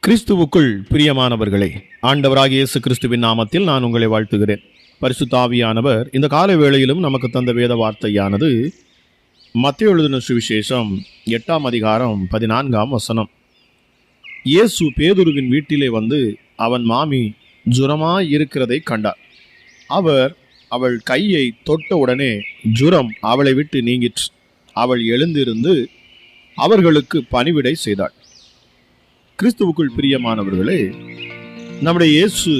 கிறிஸ்துவுக்குள் பிரியமானவர்களே, ஆண்டவராகிய இயேசு கிறிஸ்துவின் நாமத்தில் நான் உங்களை வாழ்த்துகிறேன். பரிசுத்த ஆவியானவர் இந்த காலை வேளையிலும் நமக்கு தந்த வேத வார்த்தையானது மத்தேயு எழுதின சுவிசேஷம் 8ஆம் அதிகாரம் 14ஆம் வசனம். இயேசு பேதுருவின் வீட்டிலே வந்து அவன் மாமி ஜுரமாய் இருக்கிறதை கண்டார். அவர் அவள் கையை தொட்ட உடனே ஜுரம் அவளை விட்டு நீங்கிற்று. அவள் எழுந்திருந்து அவர்களுக்கு பணிவிடை செய்தாள். கிறிஸ்துவுக்குள் பிரியமானவர்களே, நம்முடைய இயேசு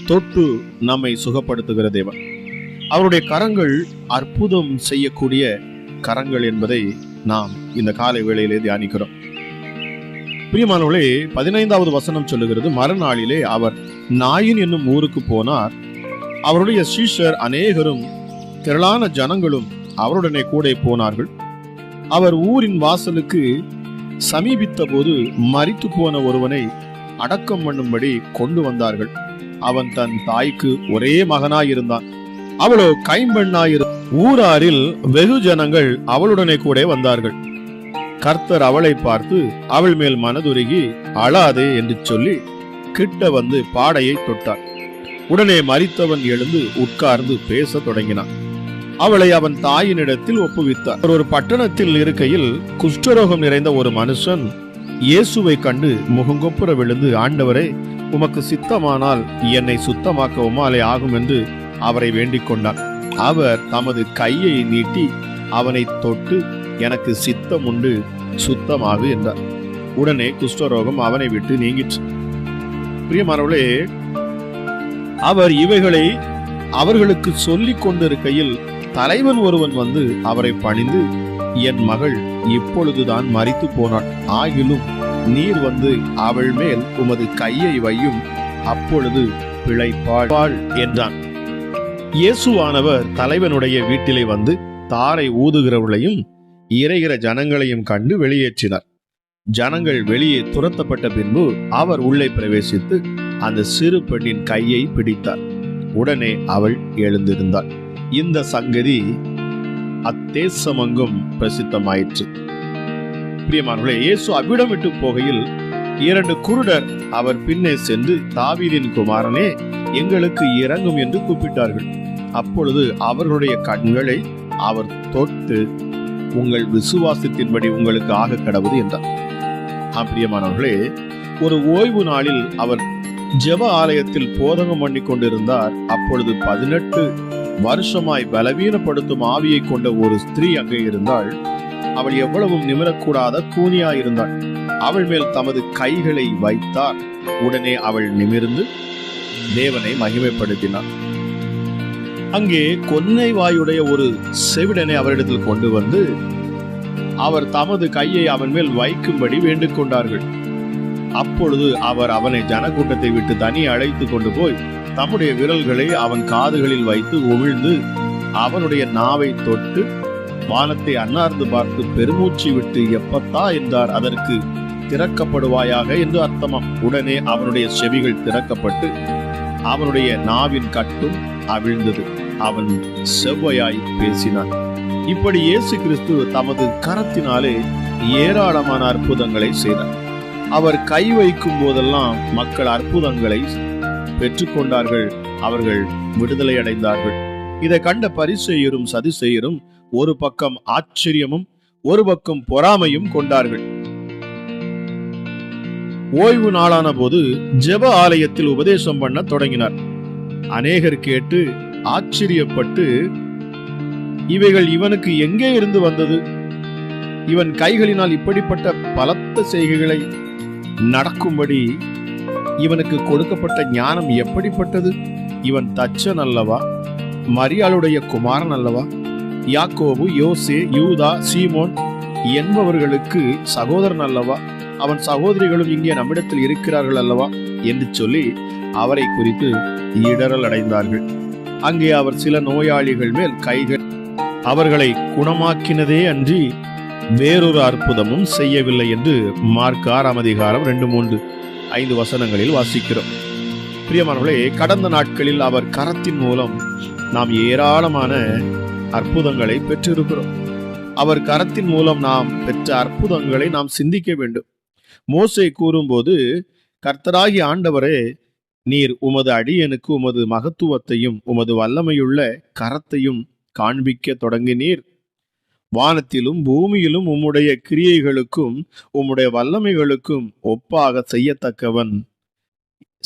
தொட்டு நம்மை சுகப்படுத்துகிற தேவன். அவருடைய கரங்கள் அற்புதம் செய்யக்கூடிய கரங்கள் என்பதை நாம் இந்த காலை வேளையிலே தியானிக்கிறோம். பிரியமானவர்களே, 15வது வசனம் சொல்லுகிறது, மறுநாளிலே அவர் நாயின் என்னும் ஊருக்கு போனார். அவருடைய சீஷர் அநேகரும் திரளான ஜனங்களும் அவருடனே கூட போனார்கள். அவர் ஊரின் வாசலுக்கு சமீபித்த போது மரித்து போன ஒருவனை அடக்கம் பண்ணும்படி கொண்டு வந்தார்கள். அவன் தன் தாய்க்கு ஒரே மகனாயிருந்தான். அவளோ கைம்பெண்ணாயிரு. ஊராரில் வெகு ஜனங்கள் அவளுடனே கூட வந்தார்கள். கர்த்தர் அவளை பார்த்து அவள் மேல் மனதுருகி அழாதே என்று சொல்லி கிட்ட வந்து பாடையை தொட்டார். உடனே மரித்தவன் எழுந்து உட்கார்ந்து பேச தொடங்கினான். அவளை அவன் தாயினிடத்தில் ஒப்புவித்தார். ஒரு பட்டணத்தில் இருக்கையில் குஷ்டரோகம் நிறைந்த ஒரு மனுஷன் இயேசுவை கண்டு முகங்கொப்புற விழுந்து, ஆண்டவரே, உமக்கு சித்தமானால் என்னை சுத்தமாக்க உமாலே ஆகும் என்று அவரை வேண்டிக் கொண்டான். அவர் தமது கையை நீட்டி அவனை தொட்டு, எனக்கு சித்தம் உண்டு, சுத்தமாகு என்றார். உடனே குஷ்டரோகம் அவனை விட்டு நீங்கிற்று. பிரியமானவர்களே, அவர் இவைகளை அவர்களுக்கு சொல்லிக் கொண்டிருக்கையில் தலைவன் ஒருவன் வந்து அவரை பணிந்து, என் மகள் இப்பொழுதுதான் மரித்து போனாள். ஆகிலும் நீர் வந்து அவள் மேல் உமது கையை வையும், அப்பொழுது பிழைப்பாள் என்றான். இயேசுவானவர் தலைவனுடைய வீட்டிலே வந்து தாரை ஊதுகிறவர்களையும் இறைகிற ஜனங்களையும் கண்டு வெளியேற்றினார். ஜனங்கள் வெளியே துரத்தப்பட்ட பின்பு அவர் உள்ளே பிரவேசித்து அந்த சிறு பெண்ணின் கையை பிடித்தார். உடனே அவள் எழுந்திருந்தாள். இந்த சங்கதி அத்தேசமங்கும் பிரசித்தமாயிற்று. பிரியமானவர்களே, இயேசு அவ்விடம் விட்டு போகையில் 2 குருடர் அவர் பின்னே சென்று, தாவீதின் குமாரனே, எங்களுக்கு இறங்கும் என்று கூப்பிட்டார்கள். அப்பொழுது அவர்களுடைய கண்களை அவர் தொட்டு, உங்கள் விசுவாசத்தின்படி உங்களுக்கு ஆக கடவுது என்றார். பிரியமானவர்களே, ஒரு ஓய்வு நாளில் அவர் ஜெப ஆலயத்தில் போதகம் பண்ணி கொண்டிருந்தார். அப்பொழுது 18 வருஷமாய் பலவீனப்படுத்தும் ஆவியை கொண்ட ஒரு ஸ்திரீ அங்கே இருந்தாள். அவள் எவ்வளவும் நிமிரக்கூடாத கூனியாயிருந்தாள். அவள் மேல் தமது கைகளை வைத்தார். உடனே அவள் நிமிர்ந்து தேவனை மகிமைப்படுத்தினார். அங்கே கொன்னை வாயுடைய ஒரு செவிடனை அவரிடத்தில் கொண்டு வந்து அவர் தமது கையை அவன் மேல் வைக்கும்படி வேண்டிக் கொண்டார்கள். அப்பொழுது அவர் அவனை ஜனக்கூட்டத்தை விட்டு தனி அழைத்து கொண்டு போய் தம்முடைய விரல்களை அவன் காதுகளில் வைத்து உமிழ்ந்து அவனுடைய நாவை தொட்டு வானத்தை அன்னார்ந்து பார்த்து பெருமூச்சு விட்டு எப்பத்தா என்றார். அதற்கு திறக்கப்படுவாயாக என்று அர்த்தமாம். உடனே அவனுடைய செவிகள் திறக்கப்பட்டு அவனுடைய நாவின் கட்டும் அவிழ்ந்தது. அவன் செவ்வையாய் பேசினான். இப்படி இயேசு கிறிஸ்து தமது கரத்தினாலே ஏராளமான அற்புதங்களை செய்தார். அவர் கை வைக்கும் போதெல்லாம் மக்கள் அற்புதங்களை பெற்றுக்கொண்டார்கள். அவர்கள் விடுதலை அடைந்தார்கள். இதை கண்ட பரிசேயரும் சதுசேயரும் ஒரு பக்கம் ஆச்சரியமும் ஒரு பக்கம் பொறாமையும் கொண்டார்கள். ஓய்வு நாளான போது ஜெப ஆலயத்தில் உபதேசம் பண்ண தொடங்கினார். அநேகர் கேட்டு ஆச்சரியப்பட்டு, இவைகள் இவனுக்கு எங்கே இருந்து வந்தது? இவன் கைகளினால் இப்படிப்பட்ட பலத்த செய்கைகளை நடக்கும்படி இவனுக்கு கொடுக்கப்பட்ட ஞானம் எப்படிப்பட்டது? இவன் தச்சன் அல்லவா? மரியாளுடைய குமாரன் அல்லவா? யாக்கோபு, யோசே, யூதா, சீமோன் என்பவர்களுக்கு சகோதரன் அல்லவா? அவன் சகோதரிகளும் இங்கே நம்மிடத்தில் இருக்கிறார்கள் அல்லவா என்று சொல்லி அவரை குறித்து இடரல் அடைந்தார்கள். அங்கே அவர் சில நோயாளிகள் மேல் கைகள் அவர்களை குணமாக்கினதே அன்றி வேறொரு அற்புதமும் செய்யவில்லை என்று மார்க் 6ஆம் அதிகாரம் 2, 3, 5 வசனங்களில் வாசிக்கிறோம். பிரியமானவர்களே, கடந்த நாட்களில் அவர் கரத்தின் மூலம் நாம் ஏராளமான அற்புதங்களை பெற்றிருக்கிறோம். அவர் கரத்தின் மூலம் நாம் பெற்ற அற்புதங்களை நாம் சிந்திக்க வேண்டும். மோசே கூறும்போது கர்த்தராகிய ஆண்டவரே, நீர் உமது அடியனுக்கு உமது மகத்துவத்தையும் உமது வல்லமையுள்ள கரத்தையும் காண்பிக்க தொடங்கினீர். வானத்திலும் பூமியிலும் உம்முடைய கிரியைகளுக்கும் உம்முடைய வல்லமைகளுக்கும் ஒப்பாக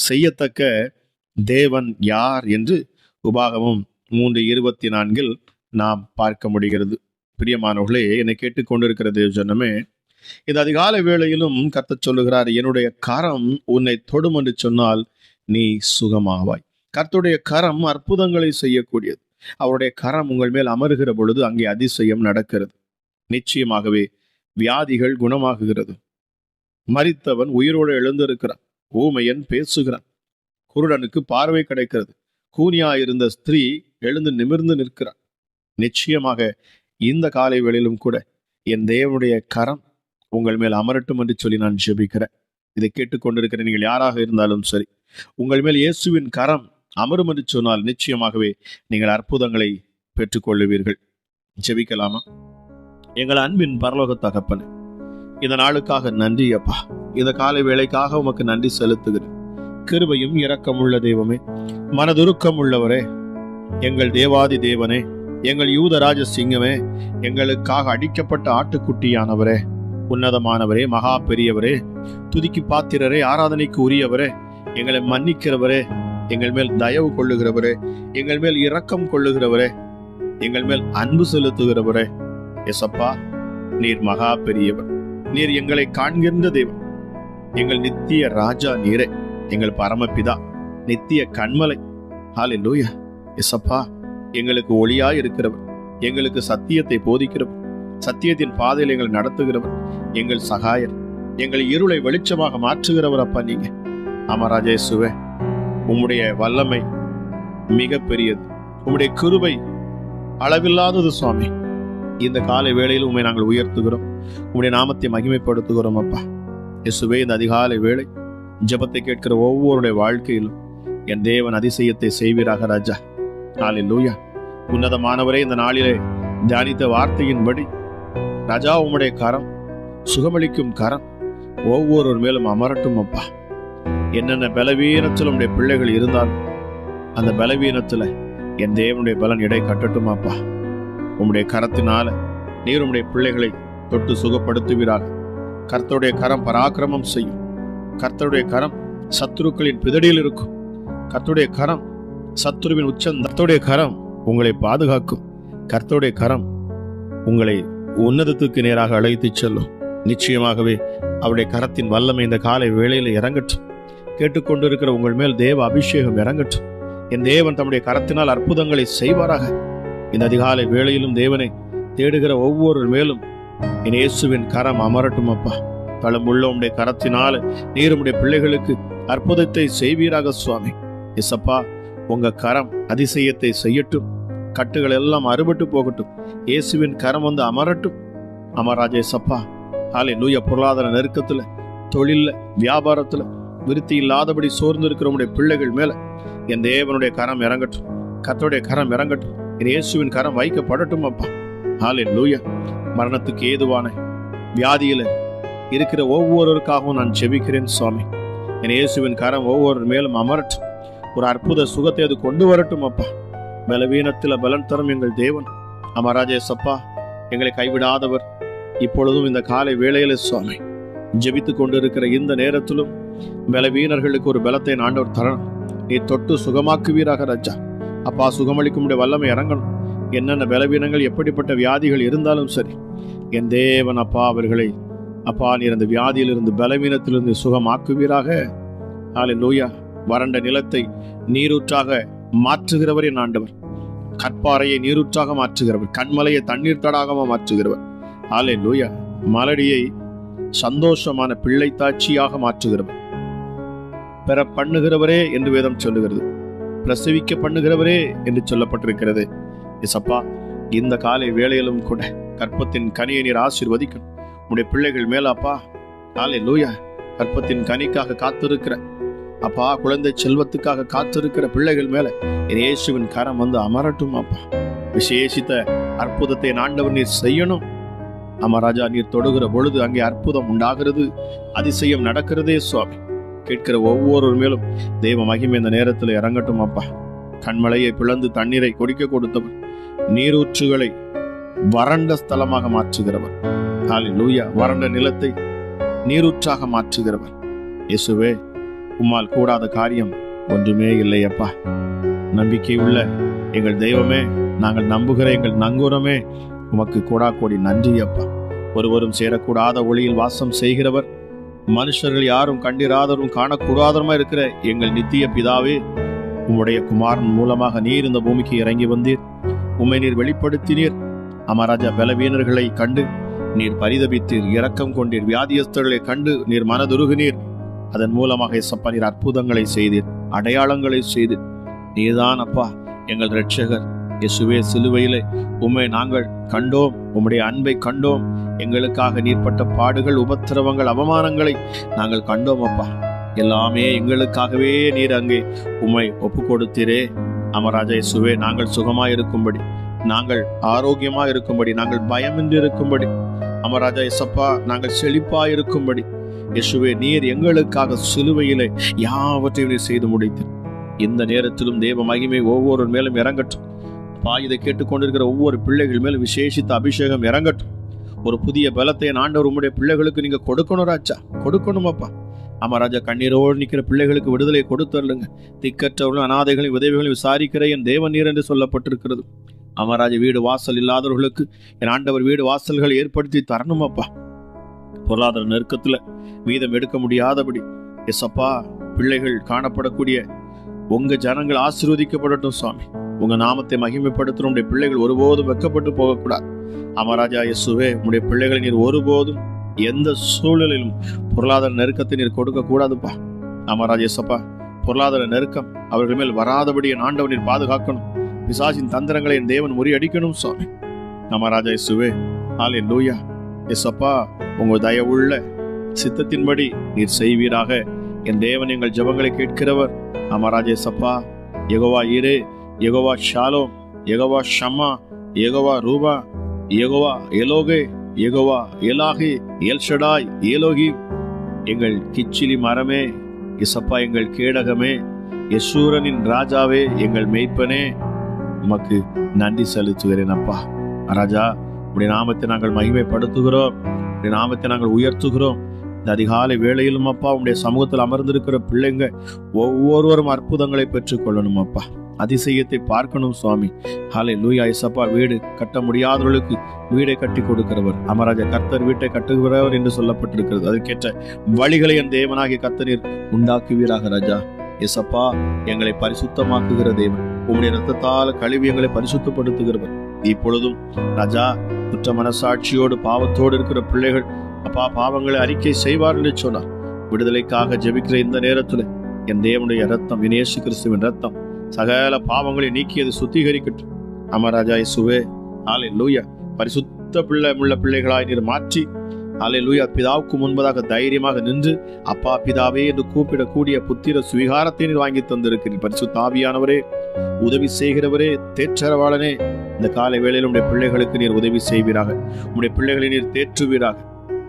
செய்யத்தக்க தேவன் யார் என்று உபாகமம் 3:24 நாம் பார்க்க முடிகிறது. பிரியமானவர்களே, என்னை கேட்டுக்கொண்டிருக்கிற தேவஜனமே, இந்த அதிகாலை வேளையிலும் கர்த்தர் சொல்லுகிறார், என்னுடைய கரம் உன்னை தொடும் என்று சொன்னால் நீ சுகமாவாய். கர்த்தருடைய கரம் அற்புதங்களை செய்யக்கூடியது. அவருடைய கரம் உங்கள் மேல் அமருகிற பொழுது அங்கே அதிசயம் நடக்கிறது. நிச்சயமாகவே வியாதிகள் குணமாகுகிறது. மரித்தவன் உயிரோடு எழுந்திருக்கிறான். ஊமையன் பேசுகிறான். குருடனுக்கு பார்வை கிடைக்கிறது. கூனியாயிருந்த ஸ்திரீ எழுந்து நிமிர்ந்து நிற்கிறான். நிச்சயமாக இந்த காலை வேளையிலும் கூட என் தேவனுடைய கரம் உங்கள் மேல் அமரட்டும் என்று சொல்லி நான் ஜெபிக்கிறேன். இதை கேட்டுக்கொண்டிருக்கிற நீங்கள் யாராக இருந்தாலும் சரி, உங்கள் மேல் இயேசுவின் கரம் அமரும் என்று சொன்னால் நிச்சயமாகவே நீங்கள் அற்புதங்களை பெற்றுக்கொள்ளுவீர்கள். ஜெபிக்கலாமா? எங்கள் அன்பின் பரலோக தகப்பனே, இந்த நாளுக்காக நன்றி அப்பா. இந்த காலை வேளைக்காக உமக்கு நன்றி செலுத்துகிறேன். கிருபையும் இரக்கமுள்ள தெய்வமே, மனதுருக்கம் உள்ளவரே, எங்கள் தேவாதி தேவனே, எங்கள் யூதராஜ சிங்கமே, எங்களுக்காக அடிக்கப்பட்ட ஆட்டுக்குட்டியானவரே, உன்னதமானவரே, மகா பெரியவரே, துதிக்கு பாத்திரரே, ஆராதனைக்கு உரியவரே, எங்களை மன்னிக்கிறவரே, எங்கள் மேல் தயவு கொள்ளுகிறவரே, எங்கள் மேல் இரக்கம் கொள்ளுகிறவரே, எங்கள் மேல் அன்பு செலுத்துகிறவரே, எசப்பா, நீர் மகா பெரியவர். நீர் எங்களை காண்கின்ற தேவன். எங்கள் நித்திய ராஜா நீரே, எங்கள் பரமபிதா, நித்திய கண்மலை. ஹல்லேலூயா. எசப்பா, எங்களுக்கு ஒளியாய் இருக்கிறவர், எங்களுக்கு சத்தியத்தை போதிக்கிறவர், சத்தியத்தின் பாதையில் எங்களை நடத்துகிறவர், எங்கள் சகாயர், எங்கள் இருளை வெளிச்சமாக மாற்றுகிறவர் அப்பா நீங்க. ஆமராஜா இயேசுவே, உம்முடைய வல்லமை மிக பெரியது. உம்முடைய கிருபை அளவில்லாதது சுவாமி. இந்த காலை வேளையில் உண்மை நாங்கள் உயர்த்துகிறோம். உம்முடைய நாமத்தை மகிமைப்படுத்துகிறோம் அப்பா. இயேசுவே, இந்த அதிகாலை வேளை ஜெபத்தை கேட்கிற ஒவ்வொருடைய வாழ்க்கையிலும் என் தேவன் அதிசயத்தை செய்வீராக ராஜா. ஹல்லேலூயா. உன்னதமானவரே, இந்த நாளிலே தியானித்த வார்த்தையின்படி ராஜா, உம்முடைய கரம், சுகமளிக்கும் கரம் ஒவ்வொரு மேலும் அமரட்டும் அப்பா. என்னென்ன பலவீனத்தில் உம்முடைய பிள்ளைகள் இருந்தாலும் அந்த பலவீனத்துல என் தேவனுடைய பலன் இடை கட்டட்டும் அப்பா. உம்முடைய கரத்தினால நீர் உம்முடைய பிள்ளைகளை தொட்டு சுகப்படுத்துவீராக. கர்த்தருடைய கரம் பராக்கிரமம் செய்யும். கர்த்தருடைய கரம் சத்துருக்களின் பிதடியில் இருக்கும். கர்த்தருடைய கரம் சத்துருவின் உச்சம். கர்த்தருடைய கரம் உங்களை பாதுகாக்கும். கர்த்தருடைய கரம் உங்களை உன்னதத்துக்கு நேராக அழைத்து செல்லும். நிச்சயமாகவே அவருடைய கரத்தின் வல்லமை இந்த காலை வேளையில் இறங்கட்டும். கேட்டுக்கொண்டிருக்கிற உங்கள் மேல் தேவ அபிஷேகம் இறங்கட்டும். என் தேவன் தம்முடைய கரத்தினால் அற்புதங்களை செய்வாராக. இந்த அதிகாலை வேளையிலும் தேவனை தேடுகிற ஒவ்வொரு மேலும் என் இயேசுவின் கரம் அமரட்டும் அப்பா. தளமுள்ள உம்முடைய கரத்தினால் நீர் உம்முடைய பிள்ளைகளுக்கு அற்புதத்தை செய்வீராக சுவாமி. எசப்பா, உங்க கரம் அதிசயத்தை செய்யட்டும். கட்டுகள் எல்லாம் அறுபட்டு போகட்டும். இயேசுவின் கரம் வந்து அமரட்டும். அமராஜா எசப்பா. ஹல்லேலூயா. பொருளாதார நெருக்கத்துல, தொழில்ல, வியாபாரத்துல விருத்தி இல்லாதபடி சோர்ந்து இருக்கிற உம்முடைய பிள்ளைகள் மேல என் தேவனுடைய கரம் இறங்கட்டும். கர்த்தருடைய கரம் இறங்கட்டும். என் இயேசுவின் கரம் வைக்கப்படட்டும் அப்பா. ஹல்லேலூயா. மரணத்துக்கு ஏதுவான வியாதியில இருக்கிற ஒவ்வொருவருக்காகவும் நான் ஜெபிக்கிறேன் சுவாமி. என் இயேசுவின் கரம் ஒவ்வொரு மேலும் அமரட்டும். ஒரு அற்புத சுகத்தை அது கொண்டு வரட்டும் அப்பா. பலவீனத்துல பலன் தரும் எங்கள் தேவன். அமராஜா சப்பா, எங்களை கைவிடாதவர். இப்பொழுதும் இந்த காலை வேளையில சுவாமி ஜெபித்து கொண்டிருக்கிற இந்த நேரத்திலும் பலவீனர்களுக்கு ஒரு பலத்தை ஆண்டவர் தரணும். நீ தொட்டு சுகமாக்குவீராக ராஜா. அப்பா, சுகமளிக்கும் வல்லமை இறங்கணும். என்னென்ன பலவீனங்கள், எப்படிப்பட்ட வியாதிகள் இருந்தாலும் சரி, என் தேவன் அப்பா அவர்களை அப்பா நீர் அந்த வியாதியிலிருந்து, பலவீனத்திலிருந்து சுகமாக்குவீராக. ஹல்லேலூயா. வறண்ட நிலத்தை நீரூற்றாக மாற்றுகிறவர் என் ஆண்டவர். கற்பாறையை நீரூற்றாக மாற்றுகிறவர். கண்மலையை தண்ணீர் தடாகமாக மாற்றுகிறவர். ஹல்லேலூயா. மலடியை சந்தோஷமான பிள்ளைத்தாட்சியாக மாற்றுகிறவர். பெற பண்ணுகிறவரே என்று வேதம் சொல்லுகிறது. பிரசவிக்க பண்ணுகிறவரே என்று சொல்லப்பட்டிருக்கிறது. இசப்பா, இந்த காலை வேளையிலும் கூட கற்பத்தின் கனியை நீர் ஆசீர்வதிக்கணும். உடைய பிள்ளைகள் மேல அப்பா. ஹல்லேலூயா. கற்பத்தின் கனிக்காக காத்திருக்கிற அப்பா, குழந்தை செல்வத்துக்காக காத்திருக்கிற பிள்ளைகள் மேல இயேசுவின் கரம் வந்து அமரட்டும் அப்பா. விசேஷித்த அற்புதத்தை ஆண்டவர் நீர் செய்யணும். அமராஜா, நீர் தொடுகிற பொழுது அங்கே அற்புதம் உண்டாகிறது, அதிசயம் நடக்கிறதே சுவாமி. கேட்கிற ஒவ்வொரு மேலும் தெய்வ மகிமை இந்த நேரத்தில் இறங்கட்டும் அப்பா. கண்மலையை பிளந்து தண்ணீரை குடிக்க கொடுத்தவர், நீரூற்றுகளை வறண்ட ஸ்தலமாக மாற்றுகிறவர். ஹல்லேலூயா. வறண்ட நிலத்தை நீரூற்றாக மாற்றுகிறவர். இயேசுவே, உம்மால் கூடாத காரியம் ஒன்றுமே இல்லை அப்பா. நம்பிக்கை உள்ள எங்கள் தெய்வமே, நாங்கள் நம்புகிற எங்கள் நங்கூரமே, உமக்கு கூடா கோடி நன்றி அப்பா. ஒருவரும் சேரக்கூடாத ஒளியில் வாசம் செய்கிறவர், மனுஷர்கள் யாரும் கண்டிராதவரும் காணக்கூடாதவருமா இருக்கிற எங்கள் நித்திய பிதாவே, உம்முடைய குமாரன் மூலமாக நீர் இந்த பூமிக்கு இறங்கி வந்தீர். உம்மை நீர் வெளிப்படுத்தினீர். அமராஜா, பலவீனர்களை கண்டு நீர் பரிதபித்தீர், இரக்கம் கொண்டீர். வியாதியஸ்தர்களை கண்டு நீர் மனதுருகினீர். அதன் மூலமாக இயேசப்பா நீர் அற்புதங்களை செய்தீர், அடையாளங்களை செய்தீர். நீர்தான் அப்பா எங்கள் இரட்சகர். இயேசுவே, சிலுவையிலே உம்மை நாங்கள் கண்டோம், உம்முடைய அன்பை கண்டோம். எங்களுக்காக நீர்ப்பட்ட பாடுகள், உபத்திரவங்கள், அவமானங்களை நாங்கள் கண்டோம் அப்பா. எல்லாமே எங்களுக்காகவே நீர் அங்கே உம்மை ஒப்பு கொடுத்தீரே. அமராஜா இயேசுவே, நாங்கள் சுகமாயிருக்கும்படி, நாங்கள் ஆரோக்கியமா இருக்கும்படி, நாங்கள் பயமின்றி இருக்கும்படி, அமராஜா இயேசப்பா நாங்கள் செழிப்பாயிருக்கும்படி, இயேசுவே நீர் எங்களுக்காக சிலுவையிலே யாவற்றையும் நீர் செய்து முடித்தீர். இந்த நேரத்திலும் தேவ மகிமை ஒவ்வொரு மேலும் இறங்கட்டும். இதை கேட்டுக்கொண்டிருக்கிற ஒவ்வொரு பிள்ளைகள் மேலும் விசேஷித்த அபிஷேகம் இறங்கட்டும். ஒரு புதிய பலத்தை ஆண்டவர் உம்முடைய பிள்ளைகளுக்கு நீங்க கொடுக்கணும் ராஜா, கொடுக்கணும் அப்பா. அமராஜா, கண்ணீரோடு நிற்கிற பிள்ளைகளுக்கு விடுதலை கொடுத்துருங்க. திக்கற்றவர்களும் அநாதைகளையும் விதவைகளையும் விசாரிக்கிற என் தேவன் நீர் என்று சொல்லப்பட்டிருக்கிறது. அமராஜா, வீடு வாசல் இல்லாதவர்களுக்கு என் ஆண்டவர் வீடு வாசல்கள் ஏற்படுத்தி தரணும் அப்பா. பொருளாதார நெருக்கத்துல வீதம் எடுக்க முடியாதபடி எஸ்அப்பா பிள்ளைகள் காணப்படக்கூடிய உங்க ஜனங்கள் ஆசீர்வதிக்கப்படட்டும் சுவாமி. உங்க நாமத்தை மகிமைப்படுத்தும் உடைய பிள்ளைகள் ஒருபோதும் வெட்கப்பட்டு போகக்கூடாது. அமராஜா இயேசுவே, உடைய பிள்ளைகளை நீர் ஒருபோதும் எந்த சூழலிலும் பொருளாதார நெருக்கத்தை நீர் கொடுக்க கூடாதுப்பா. அமராஜா இயேசப்பா, பொருளாதார நெருக்கம் அவர்கள் மேல் வராதபடி என் ஆண்டவர் நீர் பாதுகாக்கணும். பிசாசின் தந்திரங்களை என் தேவன் முறியடிக்கணும் சுவாமி. அமராஜா இயேசுவே, ஹல்லேலூயா. இயேசப்பா, உங்க தயவுள்ள சித்தத்தின்படி நீர் செய்வீராக. என் தேவன் எங்கள் ஜெபங்களை கேட்கிறவர். அமராஜா இயேசப்பா, யெகோவா ஈரே, யெகோவா ஷாலோம், யெகோவா ஷம்மா, யெகோவா ரூபா, யெகோவா எலோகே, யெகோவா எலாகே, எல்ஷடாய், ஏலோகி, எங்கள் கிச்சிலி மரமே, இசப்பா எங்கள் கேடகமே, யசூரனின் ராஜாவே, எங்கள் மேய்ப்பனே, உமக்கு நன்றி செலுத்துகிறேன் அப்பா. ராஜா, உடைய நாமத்தை நாங்கள் மகிமைப்படுத்துகிறோம், உடைய நாமத்தை நாங்கள் உயர்த்துகிறோம். இந்த அதிகாலை வேளையிலும் அப்பா உடைய சமூகத்தில் அமர்ந்திருக்கிற பிள்ளைங்க ஒவ்வொருவரும் அற்புதங்களை பெற்றுக்கொள்ளணும் அப்பா. அதிசயத்தை பார்க்கணும் சுவாமி. ஹல்லேலூயா. இயேசப்பா, வீடு கட்ட முடியாதவர்களுக்கு வீடை கட்டி கொடுக்கிறவர். அமராஜா, கர்த்தர் வீட்டை கட்டுகிறவர் என்று சொல்லப்பட்டிருக்கிறது. அதற்கேற்ற வழிகளை என் தேவனாகிய கர்த்தர் உண்டாக்குவீராக ராஜா. இயேசப்பா, எங்களை பரிசுத்தமாக்குகிற தேவன், உம்முடைய இரத்தத்தால் கழுவி எங்களை பரிசுத்தப்படுத்துகிறவர். இப்பொழுதும் ராஜா, குற்ற மனசாட்சியோடு பாவத்தோடு இருக்கிற பிள்ளைகள் அப்பா பாவங்களை அறிக்கை செய்வார் என்று சொன்னார். விடுதலைக்காக ஜெபிக்கிற இந்த நேரத்தில் என் தேவனுடைய இரத்தம், இயேசு கிறிஸ்துவின் இரத்தம் சகல பாவங்களை நீக்கியது சுத்திகரிக்கட்டும். அமராஜா இயேசுவே, ஹல்லேலூயா. பரிசுத்த உள்ள பிள்ளைகளாய் நீர் மாற்றி, ஹல்லேலூயா, பிதாவுக்கு முன்பதாக தைரியமாக நின்று அப்பா பிதாவே என்று கூப்பிடக்கூடிய புத்திர சுவிகாரத்தை நீர் வாங்கி தந்திருக்கிறீர். பரிசுத்த ஆவியானவரே, உதவி செய்கிறவரே, தேற்றரவாளனே, இந்த காலை வேளையில் உடைய பிள்ளைகளுக்கு நீர் உதவி செய்வீராக. உடைய பிள்ளைகளை நீர் தேற்றுவீராக.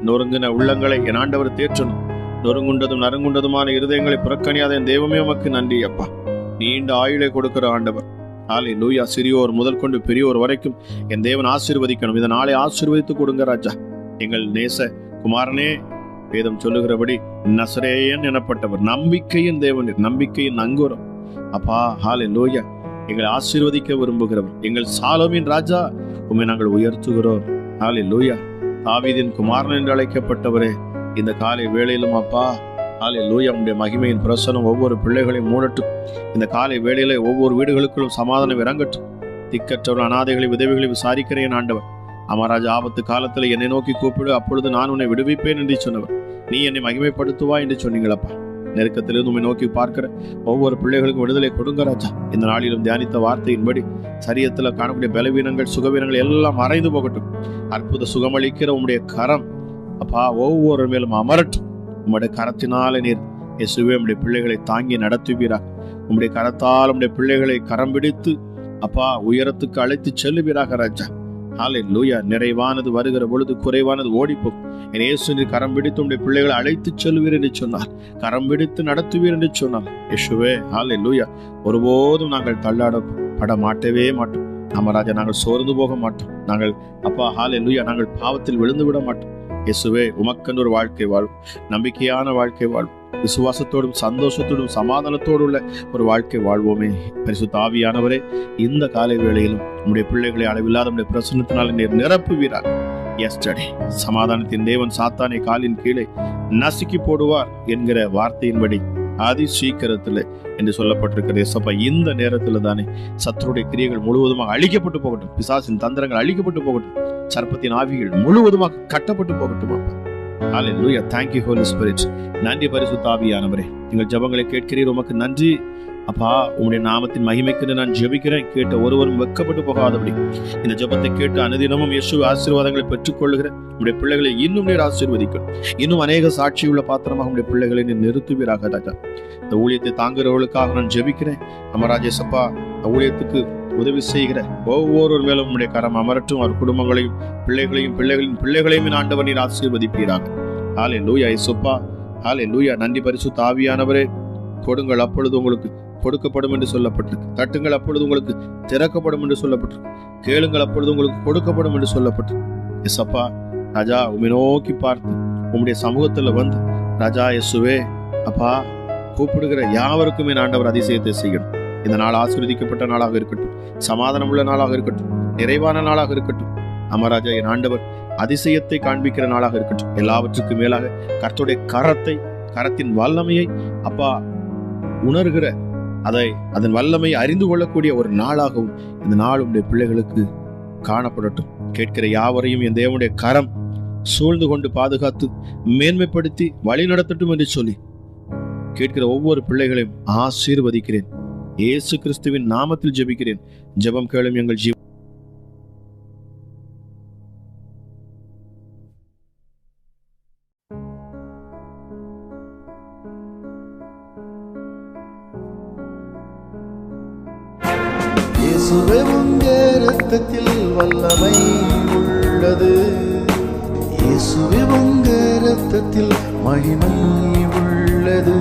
நொறுங்கின உள்ளங்களை என் ஆண்டவர் தேற்றணும். நொறுங்குண்டதும் நறுங்குண்டதுமான இருதயங்களை புறக்கணியாத என் தெய்வமே உமக்கு நன்றி அப்பா. நீண்ட ஆயுளை கொடுக்கிற ஆண்டவர். ஹல்லேலூயா. சிறியோர் முதல் கொண்டு பெரியோர் வரைக்கும் என் தேவன் ஆசீர்வதிக்கணும். இந்த நாளை ஆசீர்வதித்து கொடுங்க ராஜா. எங்கள் நேச குமாரனே, வேதம் சொல்லுகிறபடி நசரேயன் எனப்பட்டவர், நம்பிக்கையின் தேவன், நம்பிக்கையின் நங்கூரம் அப்பா. ஹல்லேலூயா. எங்களை ஆசீர்வதிக்க விரும்புகிறவர், எங்கள் சாலோமின் ராஜா, உம்மை நாங்கள் உயர்த்துகிறோம். ஹல்லேலூயா. தாவீதின் குமாரன் என்று அழைக்கப்பட்டவரே, இந்த காலை வேளையிலும் அப்பா ஹல்லேலூயா, உம்முடைய மகிமையின் பிரசனம் ஒவ்வொரு பிள்ளைகளையும் மூடட்டும். இந்த காலை வேளையில ஒவ்வொரு வீடுகளுக்குள்ளும் சமாதானம் இறங்கட்டும். திக்கற்றவர்கள், அநாதைகளை, விதவைகளை விசாரிக்கிறேன் ஆண்டவர். அமராஜா, ஆபத்து காலத்தில் என்னை நோக்கி கூப்பிடு, அப்பொழுது நான் உன்னை விடுவிப்பேன் என்று சொன்னவர். நீ என்னை மகிமைப்படுத்துவா என்று சொன்னீங்களப்பா. நெருக்கத்திலிருந்து உண்மை நோக்கி பார்க்கிற ஒவ்வொரு பிள்ளைகளுக்கும் விடுதலை கொடுங்க ராஜா. இந்த நாளிலும் தியானித்த வார்த்தையின்படி சரீரத்தில் காணக்கூடிய பலவீனங்கள், சுகவீனங்கள் எல்லாம் மறைந்து போகட்டும். அற்புத சுகமளிக்கிற உம்முடைய கரம் அப்பா ஒவ்வொரு மேலும் அமரட்டும். உம்முடைய கரத்தினால நீர் இயேசுவே உம்முடைய பிள்ளைகளை தாங்கி நடத்துவீராக. உம்முடைய கரத்தால் உம்முடைய பிள்ளைகளை கரம் பிடித்து அப்பா உயரத்துக்கு அழைத்து செல்லுவீராக ராஜா. ஹல்லேலூயா. நிறைவானது வருகிற பொழுது குறைவானது ஓடிப்போம். என் இயேசு நீர் கரம் பிடித்து உடைய பிள்ளைகளை அழைத்துச் செல்வீர் என்று சொன்னார். கரம் பிடித்து நடத்துவீர் என்று சொன்னார். இயேசுவே ஹல்லேலூயா. ஒருபோதும் நாங்கள் தள்ளாடப்பட மாட்டவே மாட்டோம். ராஜா, நாங்கள் சோர்ந்து போக மாட்டோம். நாங்கள் அப்பா ஹல்லேலூயா நாங்கள் பாவத்தில் விழுந்து விட மாட்டோம். இயேசுவே உமக்கென்று ஒரு வாழ்க்கை வாழ்வும், நம்பிக்கையான வாழ்க்கை வாழ்வும், விசுவாசத்தோடும் சந்தோஷத்தோடும் சமாதானத்தோடு உள்ள ஒரு வாழ்க்கை வாழ்வோமே. பரிசுத்த ஆவியானவரே, இந்த காலை வேளையிலும் உம்முடைய பிள்ளைகளை அளவில்லாத உம்முடைய பிரசன்னத்தினால் நீர் நிரப்புவீரார். எஸ்டர்டே சமாதானத்தின் தேவன் சாத்தானை காலின் கீழே நசுக்கி போடுவார் என்கிற வார்த்தையின்படி அதி சீக்கிரத்தில் என்று சொல்லப்பட்டிருக்கிறது. ஏசப்பா, இந்த நேரத்தில் தானே சத்துருடைய கிரியைகள் முழுவதுமாக அழிக்கப்பட்டு போகட்டும். பிசாசின் தந்திரங்கள் அழிக்கப்பட்டு போகட்டும். சர்ப்பத்தின் ஆவிகள் முழுவதுமாக கட்டப்பட்டு போகட்டும். ஹல்லேலூயா. Thank you Holy Spirit. நன்றி பரிசுத்த ஆவியானவரே, எங்கள் ஜெபங்களை கேட்கிறீர். உமக்கு நன்றி அப்பா. உம்முடைய நாமத்தின் மகிமைக்கு நான் ஜெபிக்கிறேன். கேட்ட ஒருவரும் வெட்கப்பட்டு போகாதபடி இந்த ஜெபத்தை கேட்டு அனுதினமும் இயேசு ஆசீர்வாதங்களை பெற்றுக்கொள்ளுகிற உடைய பிள்ளைகளை இன்னும் நீர் ஆசீர்வதிக்கும். இன்னும் அநேக சாட்சியுள்ள பாத்திரமாக உடைய பிள்ளைகளை நீர் நிறுத்துவீராக ராஜா. இந்த ஊழியத்தை தாங்குகிறவர்களுக்காக நான் ஜெபிக்கிறேன். ராஜேசப்பா, இந்த ஊழியத்துக்கு உதவி செய்கிற ஒவ்வொரு மேலும் உம்முடைய கரம் அமரட்டும். அவர் குடும்பங்களையும் பிள்ளைகளையும் பிள்ளைகளின் பிள்ளைகளையும் ஆண்டவர் நீர் ஆசீர்வதிப்பீராக. ஹல்லேலூயா இயேசுப்பா. ஹல்லேலூயா. நன்றி பரிசுத்த ஆவியானவரே. கொடுங்கள், அப்பொழுது உங்களுக்கு கொடுக்கப்படும் என்று சொல்லப்பட்டிருக்கு. தட்டுங்கள், அப்பொழுது உங்களுக்கு திறக்கப்படும் என்று சொல்லப்பட்டிருக்கு. கேளுங்கள், அப்பொழுது உங்களுக்கு கொடுக்கப்படும் என்று சொல்லப்பட்டிருக்கு. இயேசப்பா ராஜா, உம்மை நோக்கி பார்த்து உம்முடைய சமூகத்துல வந்து ராஜா இயேசுவே அப்பா கூப்பிடுகிற யாவருக்குமே ஆண்டவர் அதிசயத்தை செய்யணும். இந்த நாள் ஆசீர்வதிக்கப்பட்ட நாளாக இருக்கட்டும், சமாதானம் உள்ள நாளாக இருக்கட்டும், நிறைவான நாளாக இருக்கட்டும். அமராஜா, என் ஆண்டவர் அதிசயத்தை காண்பிக்கிற நாளாக இருக்கட்டும். எல்லாவற்றுக்கும் மேலாக கர்த்தருடைய கரத்தின் வல்லமையை அப்பா உணர்கிற அதன் வல்லமையை அறிந்து கொள்ளக்கூடிய ஒரு நாளாகவும் இந்த நாள் உடைய பிள்ளைகளுக்கு காணப்படட்டும். கேட்கிற யாவரையும் என் தேவனுடைய கரம் சூழ்ந்து கொண்டு பாதுகாத்து மேன்மைப்படுத்தி வழி நடத்தட்டும் என்று சொல்லி கேட்கிற ஒவ்வொரு பிள்ளைகளையும் ஆசீர்வதிக்கிறேன். இயேசு கிறிஸ்துவின் நாமத்தில் ஜெபிக்கிறேன். ஜெபம் கேளும் எங்கள் ஜீவ இயேசுவே உம்முடைய இரத்தத்தில் வல்லமை உள்ளது. இயேசுவே உம்முடைய இரத்தத்தில் மகிமை உள்ளது.